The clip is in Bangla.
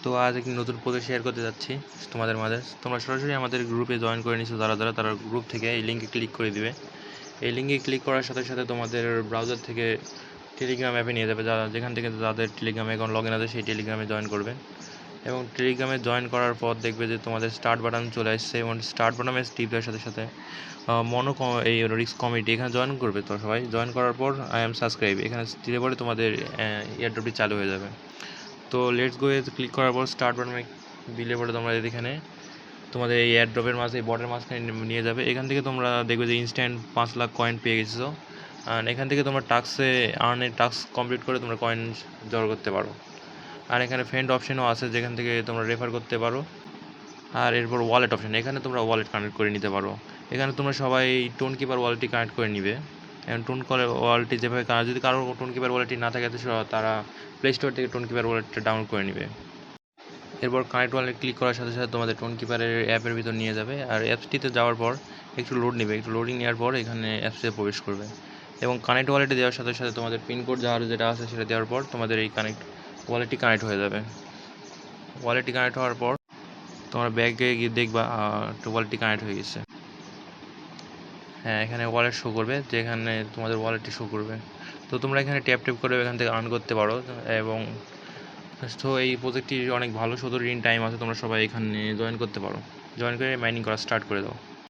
তো আজ একটি নতুন প্রজেক্ট শেয়ার করতে যাচ্ছি তোমাদের মাঝে। তোমরা সরাসরি আমাদের গ্রুপে জয়েন করে নিছো তারা গ্রুপ থেকে এই লিঙ্কে ক্লিক করে দিবে। এই লিঙ্কে ক্লিক করার সাথে সাথে তোমাদের ব্রাউজার থেকে টেলিগ্রাম অ্যাপে নিয়ে যাবে, যেখান থেকে যাদের টেলিগ্রাম অ্যাকাউন্ট লগ ইন আছে সেই টেলিগ্রামে জয়েন করবে। এবং টেলিগ্রামে জয়েন করার পর দেখবে যে তোমাদের স্টার্ট বাটন চলে আসছে, এবং স্টার্ট বাটনে টিপ দেওয়ার সাথে সাথে এই রিস্ক কমিটি এখানে জয়েন করবে। তো সবাই জয়েন করার পর আই এম সাবস্ক্রাইব এখানে দিলে পরে তোমাদের এয়ারড্রপটি চালু হয়ে যাবে। তো লেটস গো ক্লিক করার পর স্টার্ট বাটনে দিলে পরে তোমরা এখানে তোমাদের এই এয়ারড্রপের মাঝে এই বটের মাঝখানে নিয়ে যাবে। এখান থেকে তোমরা দেখবে যে ইনস্ট্যান্ট 5 লাখ কয়েন পেয়ে গেছো। আর এখান থেকে তোমরা টাস্ক কমপ্লিট করে তোমরা কয়েন জড়ো করতে পারো। আর এখানে ফ্রেন্ড অপশনও আছে, যেখান থেকে তোমরা রেফার করতে পারো। আর এরপর ওয়ালেট অপশন, এখানে তোমরা ওয়ালেট কানেক্ট করে নিতে পারো। এখানে তোমরা সবাই টোন কিপার ওয়ালেটটি কানেক্ট করে নিবে। এখন টোন ওয়ালেটটি যেভাবে, যদি কারোর টোন কিপার ওয়ালেটটি না থাকে তারা প্লে স্টোর থেকে টোন কিপার ওয়ালেটটা ডাউনলোড করে নেবে। এরপর কানেক্ট ওয়ালেট ক্লিক করার সাথে সাথে তোমাদের টোন কিপারের অ্যাপের ভিতর নিয়ে যাবে। আর অ্যাপসটিতে যাওয়ার পর একটু লোড নেবে, একটু লোডিং নেওয়ার পর এখানে অ্যাপসে প্রবেশ করবে। এবং কানেক্ট ওয়ালেটে দেওয়ার সাথে সাথে তোমাদের পিনকোড যেটা আছে সেটা দেওয়ার পর তোমাদের এই ওয়ালেটটি কানেক্ট হয়ে যাবে। ওয়ালেটটি কানেক্ট হওয়ার পর তোমরা ব্যাগে গিয়ে দেখবা ওয়ালেটটি কানেক্ট হয়ে গেছে। হ্যাঁ, এখানে ওয়ালেট শো করবে, যেখানে তোমাদের ওয়ালেটটি শো করবে। তো তোমরা এখানে ট্যাপ করে এখান থেকে আর্ন করতে পারো। এবং তো এই প্রজেক্টটি অনেক ভালো, 17 দিন টাইম আছে, তোমরা সবাই এখানে জয়েন করতে পারো। জয়েন করে মাইনিং করা স্টার্ট করে দাও।